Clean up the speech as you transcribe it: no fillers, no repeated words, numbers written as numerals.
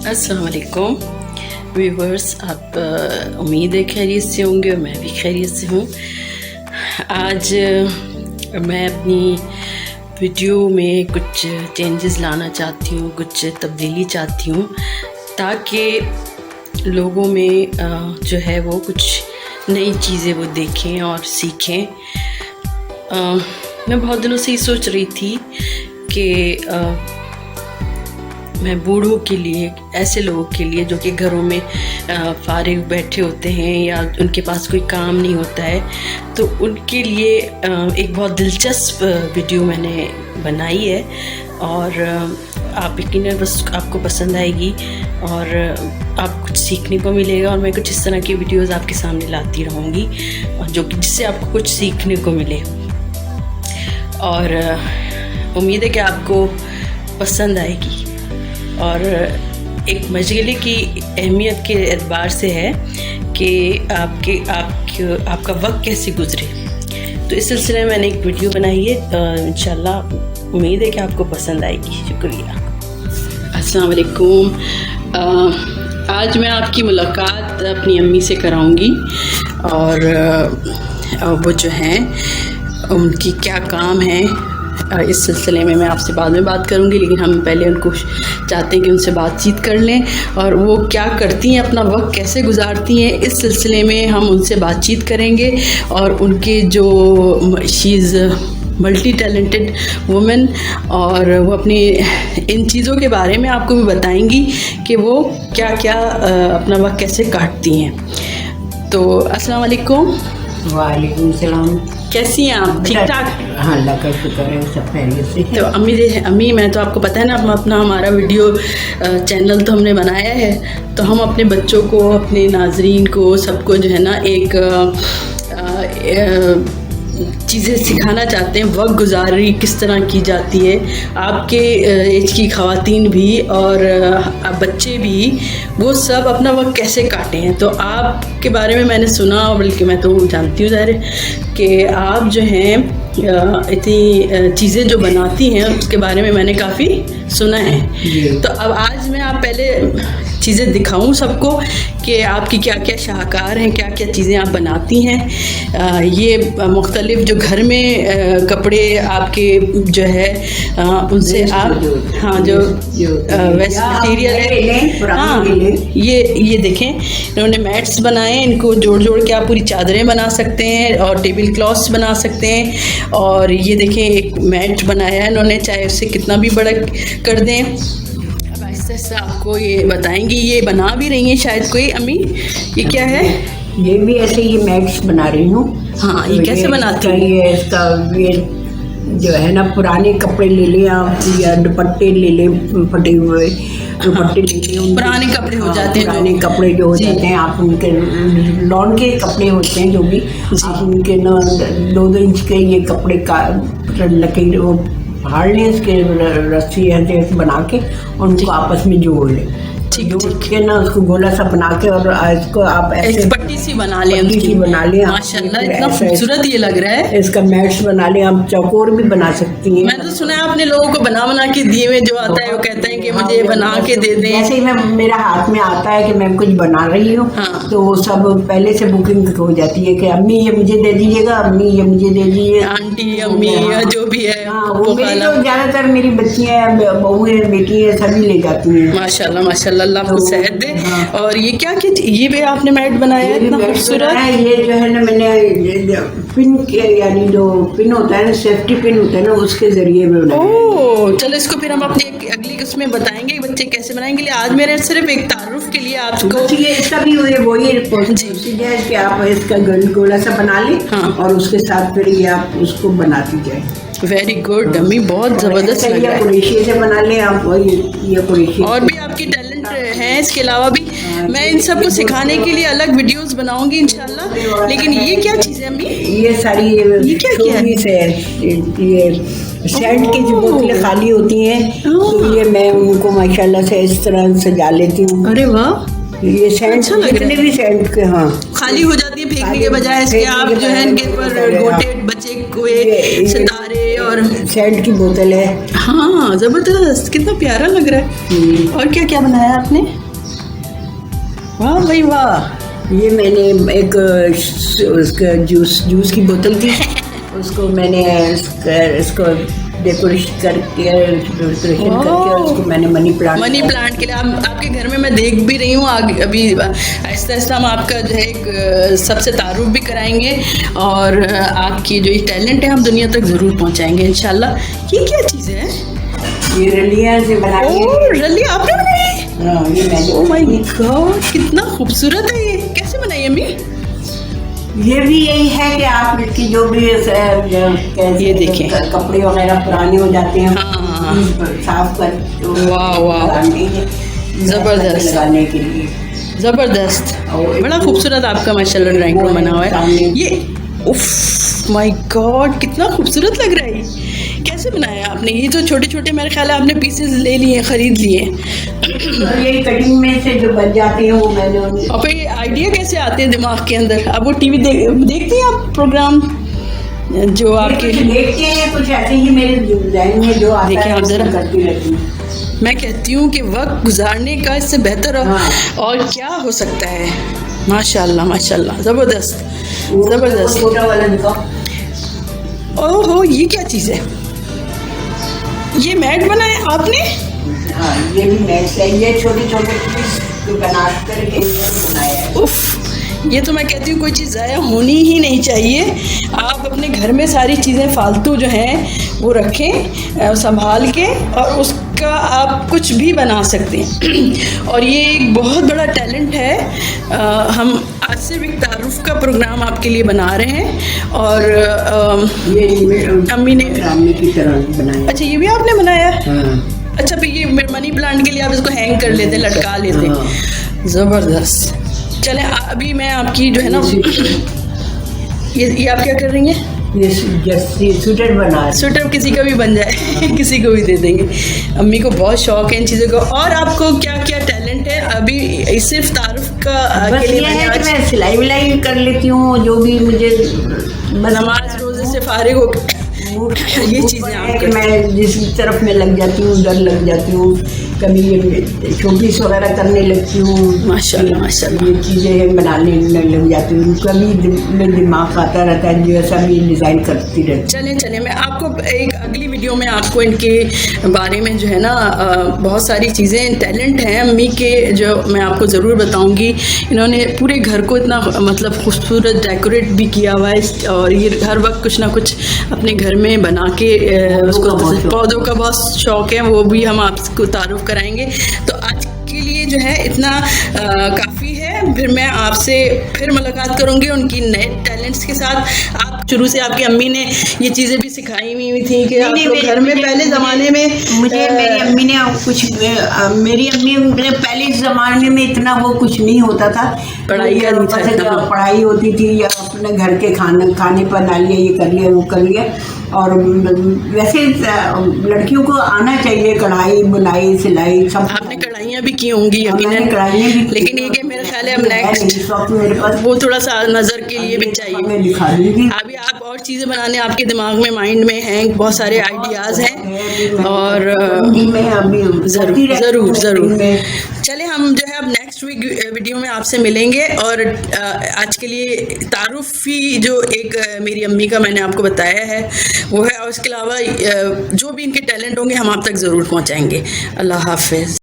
अस्सलाम वालेकुम व्यूवर्स, आप उम्मीद है खैरियत से होंगे और मैं भी खैरियत से हूँ। आज मैं अपनी वीडियो में कुछ चेंजेस लाना चाहती हूँ, कुछ तब्दीली चाहती हूँ ताकि लोगों में जो है वो कुछ नई चीज़ें वो देखें और सीखें। मैं बहुत दिनों से ये सोच रही थी कि मैं बूढ़ों के लिए, ऐसे लोगों के लिए जो कि घरों में फारिग बैठे होते हैं या उनके पास कोई काम नहीं होता है, तो उनके लिए एक बहुत दिलचस्प वीडियो मैंने बनाई है और आप यकीनन बस आपको पसंद आएगी और आप कुछ सीखने को मिलेगा। और मैं कुछ इस तरह की वीडियोज़ आपके सामने लाती रहूँगी और जो कि जिससे आपको कुछ सीखने को मिले, और उम्मीद है कि आपको पसंद आएगी। और एक मशगले की अहमियत के एतबार से है कि आपका वक्त कैसे गुजरे, तो इस सिलसिले में मैंने एक वीडियो बनाई है। इंशाल्लाह उम्मीद है कि आपको पसंद आएगी। शुक्रिया। अस्सलाम वालेकुम। आज मैं आपकी मुलाकात अपनी अम्मी से कराऊंगी और वो जो हैं उनकी क्या काम है इस सिलसिले में मैं आपसे बाद में बात करूंगी, लेकिन हम पहले उनको चाहते हैं कि उनसे बातचीत कर लें और वो क्या करती हैं, अपना वक्त कैसे गुजारती हैं, इस सिलसिले में हम उनसे बातचीत करेंगे। और उनके जो she is multi talented women, और वो अपनी इन चीज़ों के बारे में आपको भी बताएंगी कि वो क्या क्या अपना वक्त कैसे काटती हैं। तो अस्सलाम वालेकुम। वालेकुम सलाम। कैसी हैं आप? ठीक ठाक? हाँ, अल्लाह का शुक्र है, सब खैरियत से। तो अम्मी मैं तो आपको पता है ना, अपना हमारा वीडियो चैनल तो हमने बनाया है, तो हम अपने बच्चों को, अपने नाजरीन को, सबको जो है ना एक चीज़ें सिखाना चाहते हैं। वक्त गुजारी किस तरह की जाती है, आपके एज की ख़वातीन भी और बच्चे भी, वो सब अपना वक्त कैसे काटे हैं। तो आपके बारे में मैंने सुना, बल्कि मैं तो जानती हूँ ज़ाहिर कि आप जो हैं इतनी चीज़ें जो बनाती हैं उसके बारे में मैंने काफ़ी सुना है। तो अब आज मैं आप पहले चीज़ें दिखाऊं सबको कि आपकी क्या क्या शाहकार हैं, क्या क्या चीज़ें आप बनाती हैं। ये मुख्तलिफ जो घर में कपड़े आपके जो है उनसे आप, हाँ, जो वेस्ट मटीरियल है, हाँ, ये देखें, इन्होंने मैट्स बनाए, इनको जोड़ जोड़ के आप पूरी चादरें बना सकते हैं और टेबल क्लॉथ्स बना सकते हैं। और ये देखें, एक मैट बनाया है इन्होंने, चाहे उससे कितना भी बड़ा कर दें। ऐसा आपको ये बताएंगी, ये बना भी रही हैं शायद कोई अम्मी, ये क्या है? ये भी ऐसे ही मैट्स बना रही हूँ। हाँ, ये कैसे बनाती हैं? ये इसका ये जो है ना, पुराने कपड़े ले लें आप या दुपट्टे ले लें, फटे हुए दुपट्टे ले लें, पुराने कपड़े हो जाते हैं, पुराने कपड़े जो हो जाते हैं, आप उनके लॉन के कपड़े होते हैं जो भी, आप उनके ना 2-2 इंच के ये कपड़े का लकीर वो फाड़ लें, इसके रस्सी ऐसे बना के उनको आपस में जोड़ लें, जोड़ के ना उसको गोला सा बना के और इसको आप ऐसे पट्टी सी बना लें, माशाल्लाह इतना खूबसूरत ये लग रहा है। इसका मैट्स बना लें, आप चौकोर भी बना सकती हैं। मैं तो सुना है आपने लोगों को बना के दिए हुए, जो आता है वो कहते हैं कि मुझे ये बना के दे दें। ऐसे ही मैं, मेरा हाथ में आता है कि मैं कुछ बना रही हूँ, हाँ। तो वो सब पहले से बुकिंग हो जाती है कि अम्मी ये मुझे दे दीजिएगा, अम्मी ये मुझे दे दीजिए, आंटी अम्मी या जो भी है। हाँ, वो मेरी तो ज़्यादातर मेरी बच्चियाँ, बहू है, बेटी है, सभी ले जाती हैं। माशाल्लाह माशाल्लाह, अल्लाह आपको सेहत दे। और ये क्या ये भी आपने मैट बनाया है इतना खूबसूरत? ये जो है ना, मैंने पिन के, यानी जो पिन होता है ना, सेफ्टी पिन होता है ना, उसके जरिए में बनाया। ओह, चलो इसको फिर हम अपने अगली उसमें बताएंगे बच्चे कैसे बनाएंगे। आज मेरे सिर्फ एक तारुफ के लिए आपको ये इसका भी वही प्रोसीजर है कि आप इसका गोला सा बना लें, हाँ, और उसके साथ फिर ये आप उसको बनाती जाए। वेरी गुड अम्मी, बहुत ज़बरदस्त लग रहा है। कुरेशी से बना लें आप, ये कुरेशी। और भी आपकी टैलेंट हैं इसके अलावा भी, मैं इन सबको सिखाने के लिए अलग वीडियोस बनाऊंगी इंशाल्लाह। लेकिन ये क्या चीज़ है अम्मी? ये सारी ये क्या किया है? ये सेंट की जो बोतलें खाली होती हैं, तो ये मैं उनको माशाल्लाह से इस तरह सजा लेती हूँ। अरे वाह, ये सेंट जितने भी सेंट के, हाँ, खाली हो जाती है फेंकने के बजाय, इसके आप जो है इनके ऊपर गोटे बचे हुए सितारे और सेंट की बोतल है, हाँ हाँ, जबरदस्त, कितना प्यारा लग रहा है। और क्या क्या बनाया आपने? वाह भाई वाह। ये मैंने एक उसका जूस की बोतल थी, उसको मैंने इसको डेकोरेशन करके उसको मैंने मनी प्लांट के लिए आपके घर में मैं देख भी रही हूँ। अभी आहिस्ता आहिस्ता हम आपका जो है एक सबसे तारुफ भी कराएंगे और आपकी जो ये टैलेंट है हम दुनिया तक ज़रूर पहुँचाएंगे इंशाल्लाह। ये क्या चीज़ है? ये रलिया से बनाई है। ओह, रलिया आपने बनाई? हाँ, ये मैंने। ओह माय गॉड, कितना खूबसूरत है ये। कैसे बनाई अम्मी? ये भी यही है कि आप इसकी जो भी ये देखें, कपड़े वगैरह पुराने हो जाते हैं, हाँ, साफ कर वाह वाह, जबरदस्त, लगाने के लिए जबरदस्त। बड़ा खूबसूरत आपका माशाल्लाह ड्राइंग रूम बना हुआ है। ये उफ माय गॉड, कितना खूबसूरत लग रहा है ये। कैसे बनाया आपने? ये तो छोटे छोटे मेरे ख्याल है आपने पीसेस ले लिए, खरीद लिए। ये कटिंग में से जो बच जाते हैं वो मैंने। और फिर आइडिया कैसे आते हैं दिमाग के अंदर? अब वो टीवी देखते हैं आप प्रोग्राम जो आपके? देखते हैं, कुछ ऐसे ही मेरे ज़हन में जो आता है आप जरा करती रहती हूँ। मैं कहती हूँ कि वक्त गुजारने का इससे बेहतर और क्या हो सकता है। माशाल्लाह माशाल्लाह, ज़बरदस्त ज़बरदस्त। छोटा वाला दिखाओ। ओहो, ये क्या चीज़ है? ये मैट बनाया आपने? हाँ, ये भी मैट है। ये छोटे छोटे पीस बना करके बनाया है। उफ, ये तो मैं कहती हूँ कोई चीज़ ज़ाया होनी ही नहीं चाहिए। आप अपने घर में सारी चीज़ें फालतू जो हैं वो रखें संभाल के, और उसका आप कुछ भी बना सकते हैं। और ये एक बहुत बड़ा टैलेंट है। हम आज से भी तारुफ का प्रोग्राम आपके लिए बना रहे हैं। और ये अम्मी ने की तरह बनाया। अच्छा, ये भी आपने बनाया? हाँ। अच्छा, फिर ये मनी प्लांट के लिए आप इसको हैंग कर लेते, लटका लेते। ज़बरदस्त। चले, अभी मैं आपकी जो है ना, ये आप क्या कर रही हैं? ये स्वेटर बना रही। स्वेटर किसी का भी बन जाए किसी को भी दे देंगे। अम्मी को बहुत शौक है इन चीज़ों का। और आपको क्या क्या टैलेंट है? अभी सिर्फ तारुफ का बस के लिए ये है कि मैं सिलाई विलाई कर लेती हूँ, जो भी मुझे नमाज रोजे से फारिग हो ये चीज़ें आप मैं जिस तरफ में लग जाती हूँ उधर लग जाती हूँ। कभी ये शोपीस वगैरह करने लगती हूँ। माशाल्लाह माशाल्लाह, ये चीज़ें बनाने लग जाती हूँ। कभी दिमाग आता रहता है, जैसा भी डिज़ाइन करती रहती। चलें मैं आपको एक अगली वीडियो में आपको इनके बारे में जो है ना बहुत सारी चीज़ें टैलेंट हैं अम्मी के, जो मैं आपको ज़रूर बताऊंगी। इन्होंने पूरे घर को इतना मतलब खूबसूरत डेकोरेट भी किया हुआ है, और ये हर वक्त कुछ ना कुछ अपने घर में बना के उसको, पौधों का बहुत शौक है, वो भी हम आपको तारुफ कराएंगे। तो आज के लिए जो है इतना काफ़ी है। फिर मैं आपसे फिर मुलाकात करूंगी उनकी नए टैलेंट्स के साथ। आप शुरू से आपकी अम्मी ने ये चीज़ें भी सिखाई हुई थी कि आप लोग घर में पहले ज़माने में मुझे मेरी अम्मी ने कुछ, मेरी अम्मी मेरे पहले ज़माने में इतना वो कुछ नहीं होता था, पढ़ाई का नहीं था, पढ़ाई होती थी या अपने घर के खाने बना लिया, ये कर लिया वो कर लिया। और वैसे लड़कियों को आना चाहिए कढ़ाई बुनाई सिलाई सब। आपने कढ़ाइयाँ भी की होंगी यकीनन, कढ़ाइयाँ भी, लेकिन ये कि मेरे ख्याल है अब नेक्स्ट वो थोड़ा सा नज़र के लिए भी चाहिए। मैं दिखा दूँगी। अभी आप और चीज़ें बनाने आपके दिमाग में माइंड में हैं, बहुत सारे आइडियाज़ हैं, और ज़रूर ज़रूर ज़रूर। चले, हम जो है अब नेक्स्ट वीडियो में आपसे मिलेंगे। और आज के लिए तारुफी जो एक मेरी अम्मी का मैंने आपको बताया है वो है, और इसके अलावा जो भी इनके टैलेंट होंगे हम आप तक ज़रूर पहुंचाएंगे। अल्लाह हाफ़िज़।